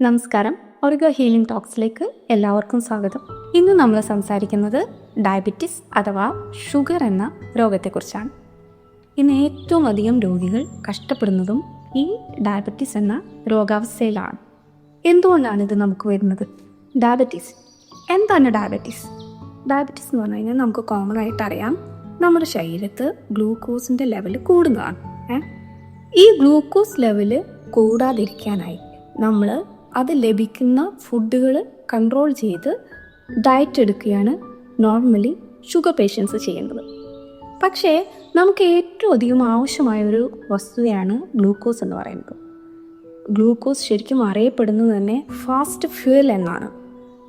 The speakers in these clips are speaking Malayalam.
നമസ്കാരം. ഒറിഗോ ഹീലിംഗ് ടോക്സിലേക്ക് എല്ലാവർക്കും സ്വാഗതം. ഇന്ന് നമ്മൾ സംസാരിക്കുന്നത് ഡയബറ്റിസ് അഥവാ ഷുഗർ എന്ന രോഗത്തെക്കുറിച്ചാണ്. ഇന്ന് ഏറ്റവും അധികം രോഗികൾ കഷ്ടപ്പെടുന്നതും ഈ ഡയബറ്റിസ് എന്ന രോഗാവസ്ഥയിലാണ്. എന്തുകൊണ്ടാണ് ഇത് നമുക്ക് വരുന്നത്? ഡയബറ്റിസ് എന്താണ്? ഡയബറ്റിസ് എന്ന് പറഞ്ഞു കഴിഞ്ഞാൽ നമുക്ക് കോമൺ ആയിട്ട് അറിയാം, നമ്മുടെ ശരീരത്ത് ഗ്ലൂക്കോസിൻ്റെ ലെവൽ കൂടുന്നതാണ്. ഈ ഗ്ലൂക്കോസ് ലെവല് കൂടാതിരിക്കാനായി നമ്മൾ അത് ലഭിക്കുന്ന ഫുഡുകൾ കൺട്രോൾ ചെയ്ത് ഡയറ്റ് എടുക്കുകയാണ് നോർമലി ഷുഗർ പേഷ്യൻസ് ചെയ്യുന്നത്. പക്ഷേ നമുക്ക് ഏറ്റവും അധികം ആവശ്യമായൊരു വസ്തുതയാണ് ഗ്ലൂക്കോസ് എന്ന് പറയുന്നത്. ഗ്ലൂക്കോസ് ശരിക്കും അറിയപ്പെടുന്നത് തന്നെ ഫാസ്റ്റ് ഫ്യൂവൽ എന്നാണ്.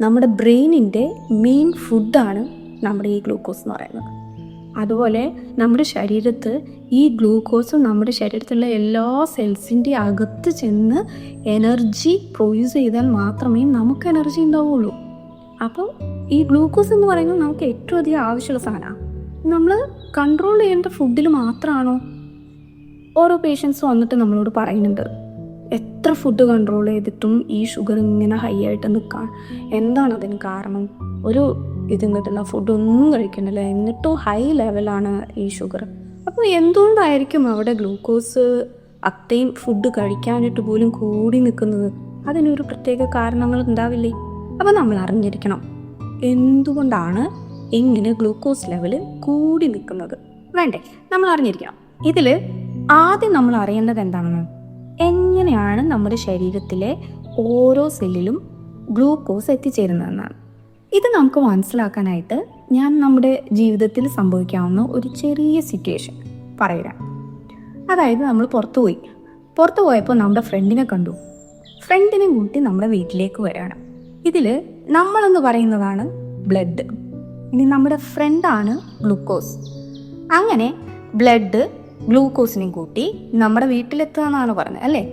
നമ്മുടെ ബ്രെയിനിൻ്റെ മെയിൻ ഫുഡാണ് നമ്മുടെ ഈ ഗ്ലൂക്കോസ് എന്ന് പറയുന്നത്. അതുപോലെ നമ്മുടെ ശരീരത്ത് ഈ ഗ്ലൂക്കോസ് നമ്മുടെ ശരീരത്തിലുള്ള എല്ലാ സെൽസിൻ്റെ അകത്ത് ചെന്ന് എനർജി പ്രൊഡ്യൂസ് ചെയ്താൽ മാത്രമേ നമുക്ക് എനർജി ഉണ്ടാവുള്ളൂ. അപ്പോൾ ഈ ഗ്ലൂക്കോസ് എന്ന് പറയുന്നത് നമുക്ക് ഏറ്റവും അധികം ആവശ്യമുള്ള സാധനമാണ്. നമ്മൾ കൺട്രോൾ ചെയ്യേണ്ട ഫുഡിൽ മാത്രമാണോ? ഓരോ പേഷ്യൻസ് വന്നിട്ട് നമ്മളോട് പറയുന്നുണ്ട്, എത്ര ഫുഡ് കൺട്രോൾ ചെയ്തിട്ടും ഈ ഷുഗർ ഇങ്ങനെ ഹൈ ആയിട്ട് നിൽക്കാൻ, എന്താണ് അതിന് കാരണം? ഒരു ഇതും കിട്ടുന്ന ഫുഡൊന്നും കഴിക്കണില്ല, എന്നിട്ടും ഹൈ ലെവലാണ് ഈ ഷുഗർ. അപ്പോൾ എന്തുകൊണ്ടായിരിക്കും അവിടെ ഗ്ലൂക്കോസ് അത്രയും ഫുഡ് കഴിക്കാനായിട്ട് പോലും കൂടി നിൽക്കുന്നത്? അതിനൊരു പ്രത്യേക കാരണങ്ങൾ ഉണ്ടാവില്ലേ? അപ്പോൾ നമ്മൾ അറിഞ്ഞിരിക്കണം എന്തുകൊണ്ടാണ് ഇങ്ങനെ ഗ്ലൂക്കോസ് ലെവൽ കൂടി നിൽക്കുന്നത്. വേണ്ടേ? നമ്മൾ അറിഞ്ഞിരിക്കണം. ഇതിൽ ആദ്യം നമ്മൾ അറിയേണ്ടത് എന്താണെന്ന്, എങ്ങനെയാണ് നമ്മുടെ ശരീരത്തിലെ ഓരോ സെല്ലിലും ഗ്ലൂക്കോസ് എത്തിച്ചേരുന്നതെന്നാണ്. ഇത് നമുക്ക് മനസ്സിലാക്കാനായിട്ട് ഞാൻ നമ്മുടെ ജീവിതത്തിൽ സംഭവിക്കാവുന്ന ഒരു ചെറിയ സിറ്റുവേഷൻ പറയാം. അതായത് നമ്മൾ പുറത്തു പോയപ്പോൾ നമ്മുടെ ഫ്രണ്ടിനെ കണ്ടു. ഫ്രണ്ടിനെ കൂട്ടി നമ്മുടെ വീട്ടിലേക്ക് വരികയാണ്. ഇതിൽ നമ്മളെന്ന് പറയുന്നതാണ് ബ്ലഡ്, ഇനി നമ്മുടെ ഫ്രണ്ടാണ് ഗ്ലൂക്കോസ്. അങ്ങനെ ബ്ലഡ് ഗ്ലൂക്കോസിനെയും കൂട്ടി നമ്മുടെ വീട്ടിലെത്തുക എന്നാണ് പറഞ്ഞത്, അല്ലേ?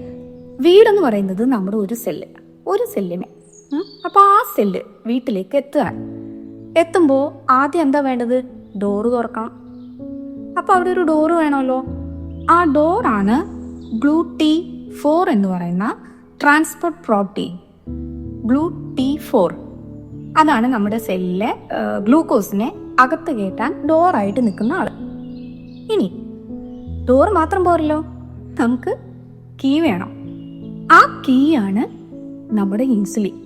വീടെന്ന് പറയുന്നത് നമ്മുടെ ഒരു സെല്ലിനെ. അപ്പോൾ ആ സെല്ല് വീട്ടിലേക്ക് എത്തുമ്പോൾ ആദ്യം എന്താ വേണ്ടത്? ഡോറ് തുറക്കണം. അപ്പോൾ അവിടെ ഒരു ഡോറ് വേണമല്ലോ. ആ ഡോറാണ് GLUT4 എന്ന് പറയുന്ന ട്രാൻസ്പോർട്ട് പ്രോട്ടീൻ. GLUT4 അതാണ് നമ്മുടെ സെല്ലിലെ ഗ്ലൂക്കോസിനെ അകത്ത് കയറ്റാൻ ഡോറായിട്ട് നിൽക്കുന്ന ആൾ. ഇനി ഡോർ മാത്രം പോരല്ലോ, നമുക്ക് കീ വേണം. ആ കീ ആണ് നമ്മുടെ ഇൻസുലിൻ.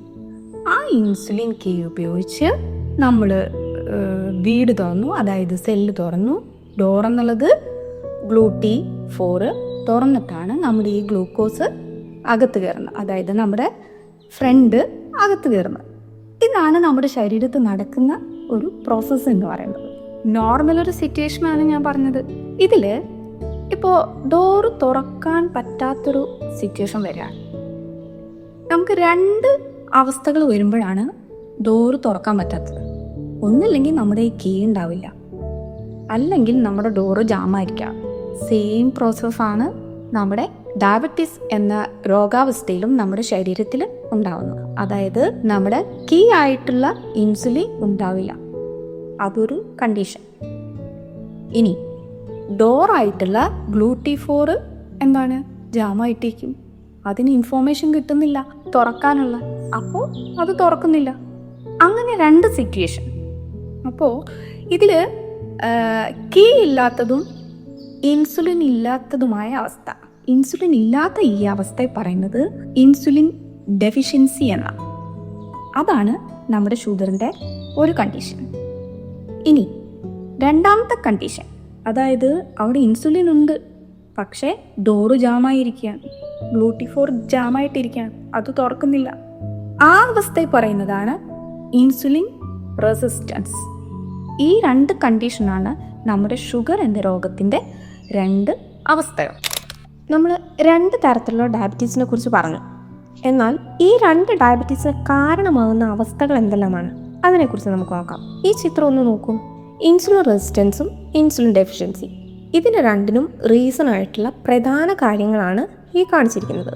ആ ഇൻസുലിൻ കീ ഉപയോഗിച്ച് നമ്മൾ വീട് തുറന്നു, അതായത് സെല്ല് തുറന്നു. ഡോർ എന്നുള്ളത് GLUT4 തുറന്നിട്ടാണ് നമ്മുടെ ഈ ഗ്ലൂക്കോസ് അകത്ത് കയറുന്നത്, അതായത് നമ്മുടെ ഫ്രണ്ട് അകത്ത് കയറുന്നത്. ഇതാണ് നമ്മുടെ ശരീരത്തിൽ നടക്കുന്ന ഒരു പ്രോസസ്സ് എന്ന് പറയുന്നത്. നോർമൽ ഒരു സിറ്റുവേഷനാണ് ഞാൻ പറഞ്ഞത്. ഇതിൽ ഇപ്പോൾ ഡോറ് തുറക്കാൻ പറ്റാത്തൊരു സിറ്റുവേഷൻ വരികയാണ്. നമുക്ക് രണ്ട് അവസ്ഥകൾ വരുമ്പോഴാണ് ഡോറ് തുറക്കാൻ പറ്റാത്തത്. ഒന്നില്ലെങ്കിൽ നമ്മുടെ ഈ കീ ഉണ്ടാവില്ല, അല്ലെങ്കിൽ നമ്മുടെ ഡോറ് ജാമായിരിക്കാം. സെയിം പ്രോസസ്സാണ് നമ്മുടെ ഡയബറ്റിസ് എന്ന രോഗാവസ്ഥയിലും നമ്മുടെ ശരീരത്തിൽ ഉണ്ടാവുന്നത്. അതായത് നമ്മുടെ കീ ആയിട്ടുള്ള ഇൻസുലിൻ ഉണ്ടാവില്ല, അതൊരു കണ്ടീഷൻ. ഇനി ഡോറായിട്ടുള്ള GLUT4 എന്താണ്? ജാമായിട്ടേക്കും. അതിന് ഇൻഫോർമേഷൻ കിട്ടുന്നില്ല തുറക്കാനുള്ള, അപ്പോൾ അത് തുറക്കുന്നില്ല. അങ്ങനെ രണ്ട് സിറ്റുവേഷൻ. അപ്പോൾ ഇതിൽ കീ ഇല്ലാത്തതും ഇൻസുലിൻ ഇല്ലാത്തതുമായ അവസ്ഥ. ഇൻസുലിൻ ഇല്ലാത്ത ഈ അവസ്ഥയെ പറയുന്നത് ഇൻസുലിൻ ഡെഫിഷ്യൻസി എന്നാണ്. അതാണ് നമ്മുടെ ഷുഗറിൻ്റെ ഒരു കണ്ടീഷൻ. ഇനി രണ്ടാമത്തെ കണ്ടീഷൻ, അതായത് അവിടെ ഇൻസുലിൻ ഉണ്ട്, പക്ഷേ ഡോറ് ജാമായിരിക്കുകയാണ്, GLUT4 ജാമായിട്ടിരിക്കുകയാണ്, അത് തുറക്കുന്നില്ല. ആ അവസ്ഥയെ പറയുന്നതാണ് ഇൻസുലിൻ റെസിസ്റ്റൻസ്. ഈ രണ്ട് കണ്ടീഷനാണ് നമ്മുടെ ഷുഗർ എന്ന രോഗത്തിൻ്റെ രണ്ട് അവസ്ഥകൾ. നമ്മൾ രണ്ട് തരത്തിലുള്ള ഡയബറ്റീസിനെ കുറിച്ച് പറഞ്ഞു. എന്നാൽ ഈ രണ്ട് ഡയബറ്റീസിന് കാരണമാകുന്ന അവസ്ഥകൾ എന്തെല്ലാമാണ് അതിനെക്കുറിച്ച് നമുക്ക് നോക്കാം. ഈ ചിത്രം ഒന്ന് നോക്കൂ. ഇൻസുലിൻ റെസിസ്റ്റൻസും ഇൻസുലിൻ ഡെഫിഷ്യൻസി, ഇതിന് രണ്ടിനും റീസൺ ആയിട്ടുള്ള പ്രധാന കാര്യങ്ങളാണ് ഈ കാണിച്ചിരിക്കുന്നത്.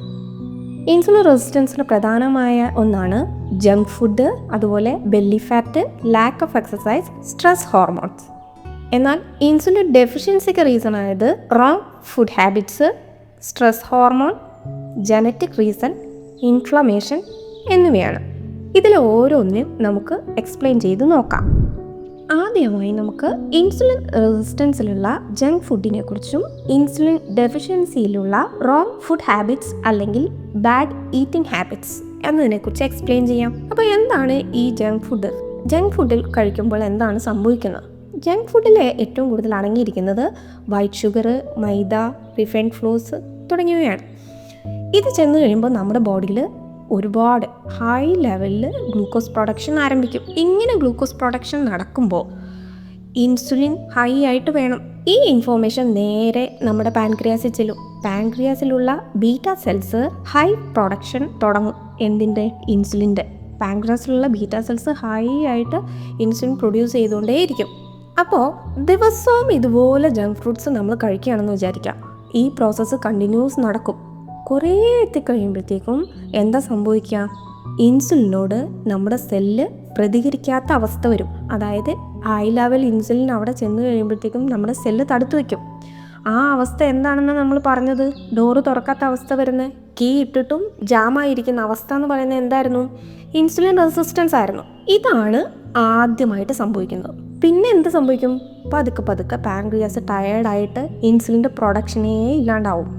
ഇൻസുലിൻ റെസിസ്റ്റൻസിന് പ്രധാനമായ ഒന്നാണ് ജങ്ക് ഫുഡ്, അതുപോലെ belly fat, lack of exercise, stress hormones. എന്നാൽ ഇൻസുലിൻ ഡെഫിഷ്യൻസിക്ക് റീസൺ ആയത് wrong food habits, stress hormone, genetic reason, inflammation എന്നിവയാണ്. ഇതിൽ ഓരോന്നിനും നമുക്ക് എക്സ്പ്ലെയിൻ ചെയ്ത് നോക്കാം. ആദ്യമായി നമുക്ക് ഇൻസുലിൻ റെസിസ്റ്റൻസിലുള്ള ജങ്ക് ഫുഡിനെ കുറിച്ചും ഇൻസുലിൻ ഡെഫിഷ്യൻസിയിലുള്ള റോങ് ഫുഡ് ഹാബിറ്റ്സ് അല്ലെങ്കിൽ ബാഡ് ഈറ്റിംഗ് ഹാബിറ്റ്സ് എന്നതിനെക്കുറിച്ച് എക്സ്പ്ലെയിൻ ചെയ്യാം. അപ്പോൾ എന്താണ് ഈ ജങ്ക് ഫുഡ്? ജങ്ക് ഫുഡിൽ കഴിക്കുമ്പോൾ എന്താണ് സംഭവിക്കുന്നത്? ജങ്ക് ഫുഡിൽ ഏറ്റവും കൂടുതൽ അടങ്ങിയിരിക്കുന്നത് വൈറ്റ് ഷുഗർ, മൈദ, റിഫൈൻഡ് ഫ്ലോസ് തുടങ്ങിയവയാണ്. ഇത് ചെന്ന് കഴിയുമ്പോൾ നമ്മുടെ ബോഡിയിൽ ഒരുപാട് ഹൈ ലെവലിൽ ഗ്ലൂക്കോസ് പ്രൊഡക്ഷൻ ആരംഭിക്കും. ഇങ്ങനെ ഗ്ലൂക്കോസ് പ്രൊഡക്ഷൻ നടക്കുമ്പോൾ ഇൻസുലിൻ ഹൈ ആയിട്ട് വേണം. ഈ ഇൻഫോർമേഷൻ നേരെ നമ്മുടെ പാൻക്രിയാസിൽ ചെല്ലും. പാൻക്രിയാസിലുള്ള ബീറ്റ സെൽസ് ഹൈ പ്രൊഡക്ഷൻ തുടങ്ങും. എന്തിൻ്റെ? ഇൻസുലിൻ്റെ. പാൻക്രിയാസിലുള്ള ബീറ്റ സെൽസ് ഹൈ ആയിട്ട് ഇൻസുലിൻ പ്രൊഡ്യൂസ് ചെയ്തുകൊണ്ടേയിരിക്കും. അപ്പോൾ ദിവസവും ഇതുപോലെ ജങ്ക് ഫ്രൂട്ട്സ് നമ്മൾ കഴിക്കുകയാണെന്ന് വിചാരിക്കാം. ഈ പ്രോസസ്സ് കണ്ടിന്യൂസ് നടക്കും. കുറേ എത്തിക്കഴിയുമ്പോഴത്തേക്കും എന്താ സംഭവിക്കുക? ഇൻസുലിനോട് നമ്മുടെ സെല്ല് പ്രതികരിക്കാത്ത അവസ്ഥ വരും. അതായത് ഹൈ ലെവൽ ഇൻസുലിൻ അവിടെ ചെന്ന് കഴിയുമ്പോഴത്തേക്കും നമ്മുടെ സെല്ല് തടുത്തു വയ്ക്കും. ആ അവസ്ഥ എന്താണെന്ന് നമ്മൾ പറഞ്ഞത്? ഡോറ് തുറക്കാത്ത അവസ്ഥ വരുന്നത്. കീ ഇട്ടിട്ടും ജാമായിരിക്കുന്ന അവസ്ഥ എന്ന് പറയുന്നത് എന്തായിരുന്നു? ഇൻസുലിൻ റെസിസ്റ്റൻസ് ആയിരുന്നു. ഇതാണ് ആദ്യമായിട്ട് സംഭവിക്കുന്നത്. പിന്നെ എന്ത് സംഭവിക്കും? പതുക്കെ പതുക്കെ പാൻക്രിയാസ് ടയേർഡായിട്ട് ഇൻസുലിൻ്റെ പ്രൊഡക്ഷനേ ഇല്ലാണ്ടാവും.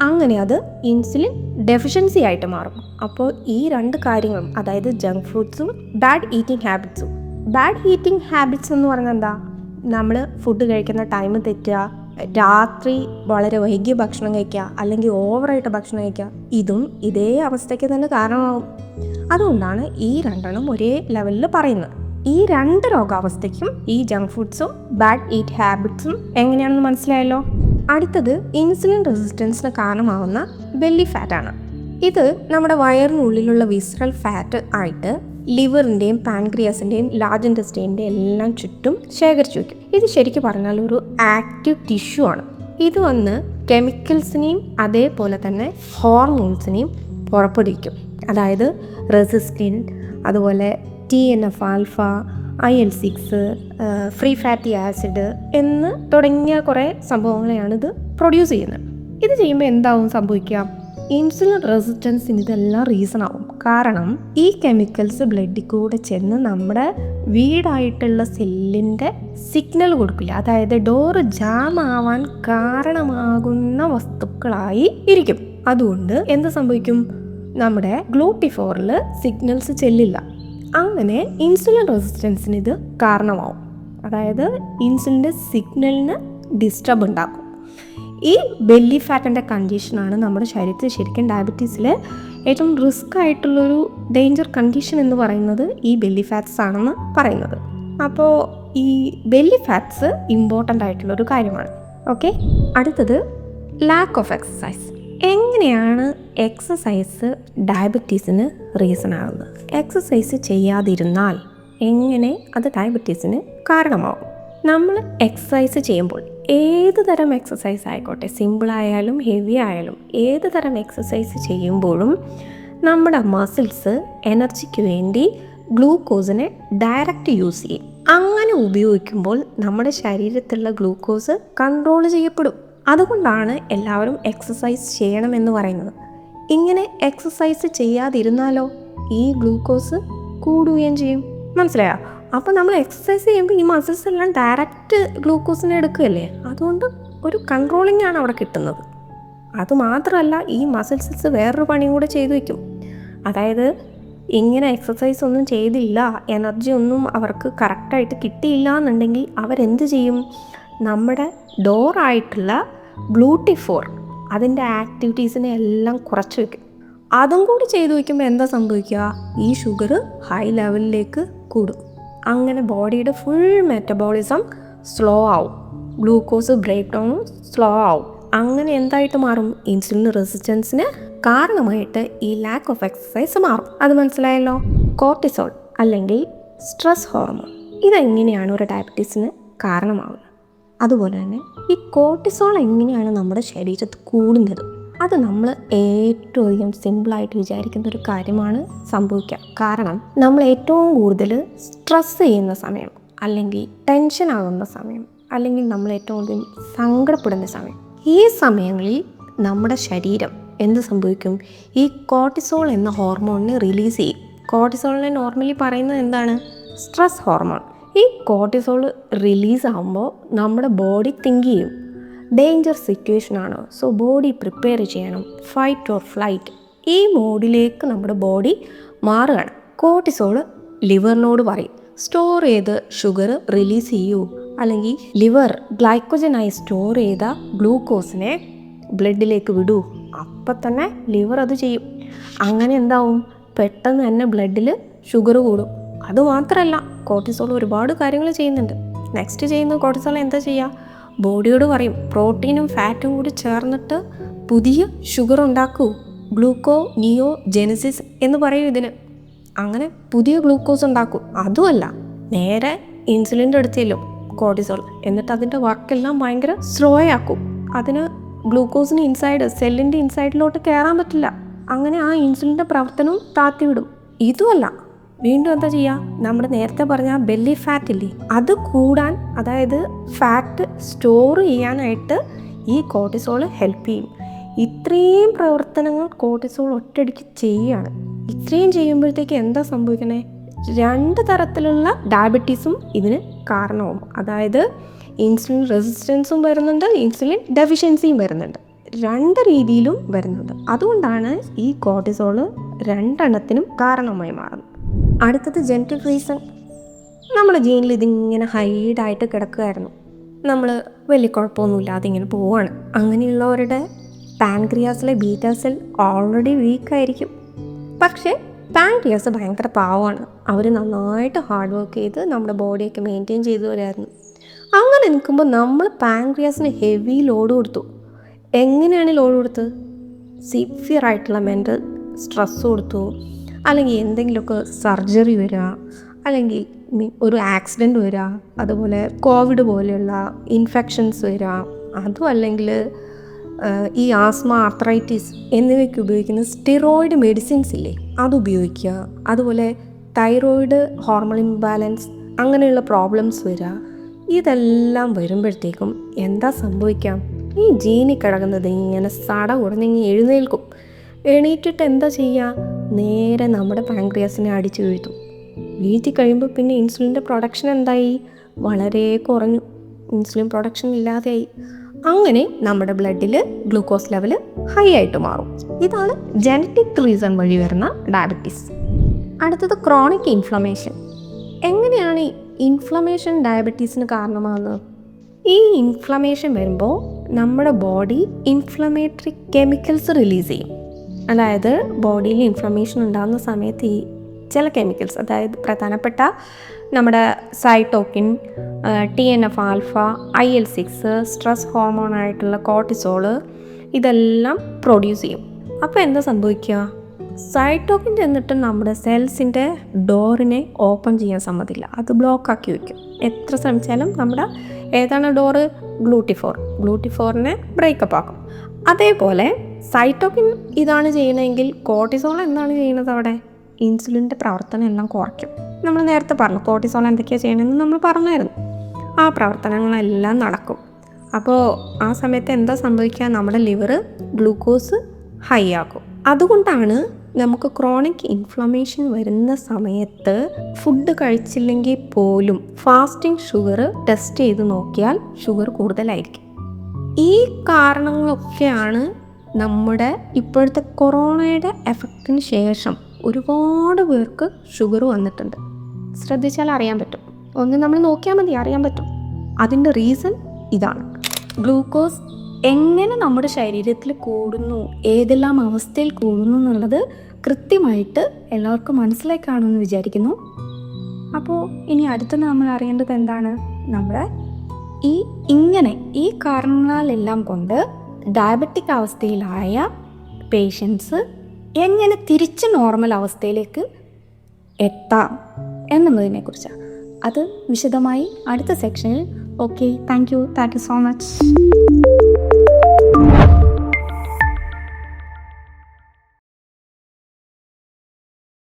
അങ്ങനെ അത് ഇൻസുലിൻ ഡെഫിഷ്യൻസി ആയിട്ട് മാറും. അപ്പോൾ ഈ രണ്ട് കാര്യങ്ങളും, അതായത് ജങ്ക് ഫ്രൂട്ട്സും ബാഡ് ഈറ്റിംഗ് ഹാബിറ്റ്സും. ബാഡ് ഈറ്റിംഗ് ഹാബിറ്റ്സ് എന്ന് പറഞ്ഞാൽ എന്താ? നമ്മൾ ഫുഡ് കഴിക്കുന്ന ടൈം തെറ്റുക, രാത്രി വളരെ വൈകിയ ഭക്ഷണം കഴിക്കുക, അല്ലെങ്കിൽ ഓവറായിട്ട് ഭക്ഷണം കഴിക്കുക. ഇതും ഇതേ അവസ്ഥയ്ക്ക് തന്നെ കാരണമാകും. അതുകൊണ്ടാണ് ഈ രണ്ടെണ്ണം ഒരേ ലെവലിൽ പറയുന്നത്. ഈ രണ്ട് രോഗാവസ്ഥയ്ക്കും ഈ ജങ്ക് ഫുഡ്സും ബാഡ് ഈറ്റ് ഹാബിറ്റ്സും എങ്ങനെയാണെന്ന് മനസ്സിലായല്ലോ. അടുത്തത് ഇൻസുലിൻ റെസിസ്റ്റൻസിന് കാരണമാകുന്ന ബെല്ലി ഫാറ്റാണ്. ഇത് നമ്മുടെ വയറിനുള്ളിലുള്ള വിസറൽ ഫാറ്റ് ആയിട്ട് ലിവറിൻ്റെയും പാൻക്രിയാസിൻ്റെയും ലാർജ് ഇൻറ്റസ്റ്റൈൻ്റെയും എല്ലാം ചുറ്റും ശേഖരിച്ചു വയ്ക്കും. ഇത് ശരിക്കും പറഞ്ഞാൽ ഒരു ആക്റ്റീവ് ടിഷ്യൂ ആണ്. ഇത് വന്ന് കെമിക്കൽസിനെയും അതേപോലെ തന്നെ ഹോർമോൺസിനെയും പുറപ്പെടുവിക്കും. അതായത് റെസിസ്റ്റിൻ, അതുപോലെ TNF alpha, IL-6, free fatty acid എന്ന് തുടങ്ങിയ കുറേ സംഭവങ്ങളെയാണ് ഇത് പ്രൊഡ്യൂസ് ചെയ്യുന്നത്. ഇത് ചെയ്യുമ്പോൾ എന്താവും സംഭവിക്കുക? ഇൻസുലിൻ റെസിസ്റ്റൻസിന് ഇതെല്ലാം റീസൺ ആവും. കാരണം ഈ കെമിക്കൽസ് ബ്ലഡിൽ കൂടെ ചെന്ന് നമ്മുടെ വീടായിട്ടുള്ള സെല്ലിൻ്റെ സിഗ്നൽ കൊടുക്കില്ല. അതായത് ഡോറ് ജാം ആവാൻ കാരണമാകുന്ന വസ്തുക്കളായി ഇരിക്കും. അതുകൊണ്ട് എന്ത് സംഭവിക്കും? നമ്മുടെ ഗ്ലൂട്ടിഫോറിൽ സിഗ്നൽസ് ചെല്ലില്ല. അങ്ങനെ ഇൻസുലിൻ റെസിസ്റ്റൻസിന് ഇത് കാരണമാവും. അതായത് ഇൻസുലിൻ്റെ സിഗ്നലിന് ഡിസ്റ്റർബ് ഉണ്ടാക്കും. ഈ ബെല്ലി ഫാറ്റിൻ്റെ കണ്ടീഷനാണ് നമ്മുടെ ശരീരത്തിൽ ശരിക്കും ഡയബറ്റീസിൽ ഏറ്റവും റിസ്ക് ആയിട്ടുള്ളൊരു ഡേഞ്ചർ കണ്ടീഷൻ എന്ന് പറയുന്നത് ഈ ബെല്ലി ഫാറ്റ്സ് ആണെന്ന് പറയുന്നത്. അപ്പോൾ ഈ ബെല്ലി ഫാറ്റ്സ് ഇമ്പോർട്ടൻ്റ് ആയിട്ടുള്ളൊരു കാര്യമാണ്. ഓക്കെ, അടുത്തത് ലാക്ക് ഓഫ് എക്സസൈസ്. എങ്ങനെയാണ് എക്സസൈസ് ഡയബറ്റീസിന് റീസൺ ആകുന്നത്? എക്സസൈസ് ചെയ്യാതിരുന്നാൽ എങ്ങനെ അത് ഡയബറ്റീസിന് കാരണമാകും? നമ്മൾ എക്സസൈസ് ചെയ്യുമ്പോൾ ഏത് തരം എക്സസൈസ് ആയിക്കോട്ടെ, സിമ്പിളായാലും ഹെവി ആയാലും ഏത് തരം എക്സസൈസ് ചെയ്യുമ്പോഴും നമ്മുടെ മസിൽസ് എനർജിക്ക് വേണ്ടി ഗ്ലൂക്കോസിനെ ഡയറക്റ്റ് യൂസ് ചെയ്യും. അങ്ങനെ ഉപയോഗിക്കുമ്പോൾ നമ്മുടെ ശരീരത്തിലുള്ള ഗ്ലൂക്കോസ് കൺട്രോൾ ചെയ്യപ്പെടും. അതുകൊണ്ടാണ് എല്ലാവരും എക്സസൈസ് ചെയ്യണമെന്ന് പറയുന്നത്. ഇങ്ങനെ എക്സസൈസ് ചെയ്യാതിരുന്നാലോ ഈ ഗ്ലൂക്കോസ് കൂടുകയും ചെയ്യും. മനസ്സിലായോ? അപ്പോൾ നമ്മൾ എക്സസൈസ് ചെയ്യുമ്പോൾ ഈ മസിൽസ് എല്ലാം ഡയറക്റ്റ് ഗ്ലൂക്കോസിനെ എടുക്കുകയല്ലേ. അതുകൊണ്ട് ഒരു കൺട്രോളിംഗ് ആണ് അവിടെ കിട്ടുന്നത്. അതുമാത്രമല്ല, ഈ മസിൽസ് വേറൊരു പണിയും കൂടെ ചെയ്തു വയ്ക്കും. അതായത് ഇങ്ങനെ എക്സസൈസ് ഒന്നും ചെയ്തില്ല, എനർജി ഒന്നും അവർക്ക് കറക്റ്റായിട്ട് കിട്ടിയില്ല എന്നുണ്ടെങ്കിൽ അവരെന്ത് ചെയ്യും? നമ്മുടെ ഡോറായിട്ടുള്ള ഗ്ലൂട്ടിഫോർ അതിൻ്റെ ആക്ടിവിറ്റീസിനെ എല്ലാം കുറച്ച് വയ്ക്കും. അതും കൂടി ചെയ്തു വയ്ക്കുമ്പോൾ എന്താ സംഭവിക്കുക? ഈ ഷുഗർ ഹൈ ലെവലിലേക്ക് കൂടും. അങ്ങനെ ബോഡിയുടെ ഫുൾ മെറ്റബോളിസം സ്ലോ ആവും, ഗ്ലൂക്കോസ് ബ്രേക്ക് ഡൗണും സ്ലോ ആവും. അങ്ങനെ എന്തായിട്ട് മാറും? ഇൻസുലിൻ റെസിസ്റ്റൻസിന് കാരണമായിട്ട് ഈ ലാക്ക് ഓഫ് എക്സസൈസ് മാറും. അത് മനസ്സിലായല്ലോ. കോർട്ടിസോൾ അല്ലെങ്കിൽ സ്ട്രെസ് ഹോർമോൺ, ഇതെങ്ങനെയാണ് ഒരു ഡയബറ്റീസിന് കാരണമാവുന്നത്? അതുപോലെ തന്നെ ഈ കോർട്ടിസോൾ എങ്ങനെയാണ് നമ്മുടെ ശരീരത്തിൽ കൂടുന്നത്? അത് നമ്മൾ ഏറ്റവും അധികം സിമ്പിളായിട്ട് വിചാരിക്കുന്ന ഒരു കാര്യമാണ് സംഭവിക്കുക. കാരണം നമ്മൾ ഏറ്റവും കൂടുതൽ സ്ട്രെസ് ചെയ്യുന്ന സമയം, അല്ലെങ്കിൽ ടെൻഷൻ ആകുന്ന സമയം, അല്ലെങ്കിൽ നമ്മൾ ഏറ്റവും കൂടുതൽ സങ്കടപ്പെടുന്ന സമയം, ഈ സമയങ്ങളിൽ നമ്മുടെ ശരീരം എന്ത് സംഭവിക്കും? ഈ കോർട്ടിസോൾ എന്ന ഹോർമോണിനെ റിലീസ് ചെയ്യും. കോർട്ടിസോളിനെ നോർമലി പറയുന്നത് എന്താണ്? Stress hormone. ഈ കോർട്ടിസോൾ റിലീസ് ആകുമ്പോൾ നമ്മുടെ ബോഡി തിങ്ക് ചെയ്യും, ഡേഞ്ചർ സിറ്റുവേഷൻ ആണ്, സോ ബോഡി പ്രിപ്പയർ ചെയ്യണം, ഫൈറ്റ് ഓർ ഫ്ലൈറ്റ്. ഈ മോഡിലേക്ക് നമ്മുടെ ബോഡി മാറുകയാണ്. കോർട്ടിസോൾ ലിവറിനോട് പറയും, സ്റ്റോർ ചെയ്ത് ഷുഗർ റിലീസ് ചെയ്യൂ, അല്ലെങ്കിൽ ലിവർ ഗ്ലൈക്കോജനായി സ്റ്റോർ ചെയ്ത ഗ്ലൂക്കോസിനെ ബ്ലഡിലേക്ക് വിടൂ. അപ്പം തന്നെ ലിവർ അത് ചെയ്യും. അങ്ങനെ എന്താവും? പെട്ടെന്ന് തന്നെ ബ്ലഡിൽ ഷുഗർ കൂടും. അതുമാത്രമല്ല, കോർട്ടിസോൾ ഒരുപാട് കാര്യങ്ങൾ ചെയ്യുന്നുണ്ട്. നെക്സ്റ്റ് ചെയ്യുന്ന കോർട്ടിസോൾ എന്താ ചെയ്യുക? ബോഡിയോട് പറയും, പ്രോട്ടീനും ഫാറ്റും കൂടി ചേർന്നിട്ട് പുതിയ ഷുഗർ ഉണ്ടാക്കൂ, ഗ്ലൂക്കോ നിയോ ജെനസിസ് എന്ന് പറയും ഇതിന്. അങ്ങനെ പുതിയ ഗ്ലൂക്കോസ് ഉണ്ടാക്കും. അതുമല്ല, നേരെ ഇൻസുലിൻ്റെ അടുത്തില്ലോ കോർട്ടിസോൾ, എന്നിട്ട് അതിൻ്റെ വർക്കെല്ലാം ഭയങ്കര സ്ലോ ആക്കും. അതിന് ഗ്ലൂക്കോസിന് ഇൻസൈഡ്, സെല്ലിൻ്റെ ഇൻസൈഡിലോട്ട് കയറാൻ പറ്റില്ല. അങ്ങനെ ആ ഇൻസുലിൻ്റെ പ്രവർത്തനവും താത്തിവിടും. ഇതുമല്ല, വീണ്ടും എന്താ ചെയ്യുക? നമ്മുടെ നേരത്തെ പറഞ്ഞ ബെല്ലി ഫാറ്റ് ഇല്ലേ, അത് കൂടാൻ, അതായത് ഫാറ്റ് സ്റ്റോർ ചെയ്യാനായിട്ട് ഈ കോർട്ടിസോൾ ഹെൽപ്പ് ചെയ്യും. ഇത്രയും പ്രവർത്തനങ്ങൾ കോർട്ടിസോൾ ഒറ്റയടിക്ക് ചെയ്യുകയാണ്. ഇത്രയും ചെയ്യുമ്പോഴത്തേക്ക് എന്താ സംഭവിക്കണേ? 2 തരത്തിലുള്ള ഡയബറ്റീസും ഇതിന് കാരണവും. അതായത് ഇൻസുലിൻ റെസിസ്റ്റൻസും വരുന്നുണ്ട്, ഇൻസുലിൻ ഡെഫിഷ്യൻസിയും വരുന്നുണ്ട്. 2 രീതിയിലും വരുന്നുണ്ട്. അതുകൊണ്ടാണ് ഈ കോർട്ടിസോൾ 2 കാരണമായി മാറുന്നത്. അടുത്തത് ജെനറ്റിക് റീസൺ. നമ്മുടെ ജീനിൽ ഇതിങ്ങനെ ഹൈഡായിട്ട് കിടക്കുകയായിരുന്നു. നമ്മൾ വലിയ കുഴപ്പമൊന്നുമില്ലാതെ ഇങ്ങനെ പോവുകയാണ്. അങ്ങനെയുള്ളവരുടെ പാൻക്രിയാസിലെ ബീറ്റാ സെൽ ഓൾറെഡി വീക്കായിരിക്കും. പക്ഷേ പാൻക്രിയാസ് ഭയങ്കര പാവമാണ്. അവർ നന്നായിട്ട് ഹാർഡ് വർക്ക് ചെയ്ത് നമ്മുടെ ബോഡിയൊക്കെ മെയിൻറ്റെയിൻ ചെയ്തു വരായിരുന്നു. അങ്ങനെ നിൽക്കുമ്പോൾ നമ്മൾ പാൻക്രിയാസിന് ഹെവി ലോഡ് കൊടുത്തു. എങ്ങനെയാണ് ലോഡ് കൊടുത്തത്? സിവിയർ ആയിട്ടുള്ള മെൻ്റൽ സ്ട്രെസ് കൊടുത്തു, അല്ലെങ്കിൽ എന്തെങ്കിലുമൊക്കെ സർജറി വരിക, അല്ലെങ്കിൽ ഒരു ആക്സിഡൻറ്റ് വരിക, അതുപോലെ കോവിഡ് പോലെയുള്ള ഇൻഫെക്ഷൻസ് വരിക, അതും അല്ലെങ്കിൽ ഈ ആസ്മ, ആർത്രൈറ്റിസ് എന്നിവയ്ക്ക് ഉപയോഗിക്കുന്ന സ്റ്റിറോയിഡ് മെഡിസിൻസ് ഇല്ലേ, അതുപയോഗിക്കുക. അതുപോലെ തൈറോയിഡ് ഹോർമോൺ ഇംബാലൻസ്, അങ്ങനെയുള്ള പ്രോബ്ലംസ് വരിക. ഇതെല്ലാം വരുമ്പോഴത്തേക്കും എന്താ സംഭവിക്കാം? ഈ ജീനി കിടക്കുന്നത് ഇങ്ങനെ സട ഉടനെങ്ങി എഴുന്നേൽക്കും. എണീറ്റിട്ട് എന്താ ചെയ്യുക? നേരെ നമ്മുടെ പാൻക്രിയാസിനെ അടിച്ചു വീഴ്ത്തും. വീഴ്ത്തി കഴിയുമ്പോൾ പിന്നെ ഇൻസുലിൻ്റെ പ്രൊഡക്ഷൻ എന്തായി? വളരെ കുറഞ്ഞു. ഇൻസുലിൻ പ്രൊഡക്ഷൻ ഇല്ലാതെയായി. അങ്ങനെ നമ്മുടെ ബ്ലഡിൽ ഗ്ലൂക്കോസ് ലെവൽ ഹൈ ആയിട്ട് മാറും. ഇതാണ് ജനറ്റിക് റീസൺ വഴി വരുന്ന ഡയബറ്റീസ്. അടുത്തത് ക്രോണിക് ഇൻഫ്ലമേഷൻ. എങ്ങനെയാണ് ഈ ഇൻഫ്ലമേഷൻ ഡയബറ്റീസിന് കാരണമാകുന്നത്? ഈ ഇൻഫ്ലമേഷൻ വരുമ്പോൾ നമ്മുടെ ബോഡി ഇൻഫ്ലമേറ്ററി കെമിക്കൽസ് റിലീസ് ചെയ്യും. അതായത് ബോഡിയിൽ ഇൻഫ്ലമേഷൻ ഉണ്ടാകുന്ന സമയത്ത് ഈ ചില കെമിക്കൽസ്, അതായത് പ്രധാനപ്പെട്ട നമ്മുടെ cytokine, TNF alpha, IL-6, stress ഹോർമോണായിട്ടുള്ള കോർട്ടിസോള്, ഇതെല്ലാം പ്രൊഡ്യൂസ് ചെയ്യും. അപ്പോൾ എന്താ സംഭവിക്കുക? സൈറ്റോക്കിൻ ചെന്നിട്ട് നമ്മുടെ സെൽസിൻ്റെ ഡോറിനെ ഓപ്പൺ ചെയ്യാൻ സമ്മതില്ല. അത് ബ്ലോക്കാക്കി വയ്ക്കും. എത്ര ശ്രമിച്ചാലും നമ്മുടെ ഏതാണ് ഡോറ്? ഗ്ലൂട്ടിഫോറിനെ ബ്രേക്കപ്പ് ആക്കും. അതേപോലെ സൈറ്റോക്കിൻ ഇതാണ് ചെയ്യണമെങ്കിൽ കോർട്ടിസോൾ എന്താണ് ചെയ്യുന്നത്? അവിടെ ഇൻസുലിൻ്റെ പ്രവർത്തനം എല്ലാം കുറയ്ക്കും. നമ്മൾ നേരത്തെ പറഞ്ഞു കോർട്ടിസോൾ എന്തൊക്കെയാണ് ചെയ്യണമെന്ന് നമ്മൾ പറഞ്ഞായിരുന്നു. ആ പ്രവർത്തനങ്ങളെല്ലാം നടക്കും. അപ്പോൾ ആ സമയത്ത് എന്താ സംഭവിക്കുക? നമ്മുടെ ലിവർ ഗ്ലൂക്കോസ് ഹൈ ആക്കും. അതുകൊണ്ടാണ് നമുക്ക് ക്രോണിക് ഇൻഫ്ലമേഷൻ വരുന്ന സമയത്ത് ഫുഡ് കഴിച്ചില്ലെങ്കിൽ പോലും ഫാസ്റ്റിംഗ് ഷുഗർ ടെസ്റ്റ് ചെയ്ത് നോക്കിയാൽ ഷുഗർ കൂടുതലായിരിക്കും. ഈ കാരണങ്ങളൊക്കെയാണ് നമ്മുടെ ഇപ്പോഴത്തെ കൊറോണയുടെ എഫക്റ്റിന് ശേഷം ഒരുപാട് പേർക്ക് ഷുഗർ വന്നിട്ടുണ്ട്. ശ്രദ്ധിച്ചാൽ അറിയാൻ പറ്റും. ഒന്ന് നമ്മൾ നോക്കിയാൽ മതി, അറിയാൻ പറ്റും. അതിൻ്റെ റീസൺ ഇതാണ്. ഗ്ലൂക്കോസ് എങ്ങനെ നമ്മുടെ ശരീരത്തിൽ കൂടുന്നു, ഏതെല്ലാം അവസ്ഥയിൽ കൂടുന്നു എന്നുള്ളത് കൃത്യമായിട്ട് എല്ലാവർക്കും മനസ്സിലായി കാണുമെന്ന് വിചാരിക്കുന്നു. അപ്പോൾ ഇനി അടുത്ത് നമ്മൾ അറിയേണ്ടത് എന്താണ്? നമ്മുടെ ഈ കാരണങ്ങളെല്ലാം കൊണ്ട് ഡയബറ്റിക് അവസ്ഥയിലായ പേഷ്യൻസ് എങ്ങനെ തിരിച്ച് നോർമൽ അവസ്ഥയിലേക്ക് എത്താം എന്നുള്ളതിനെക്കുറിച്ചാണ്. അത് വിശദമായി അടുത്ത സെക്ഷനിൽ. Okay, thank you so much.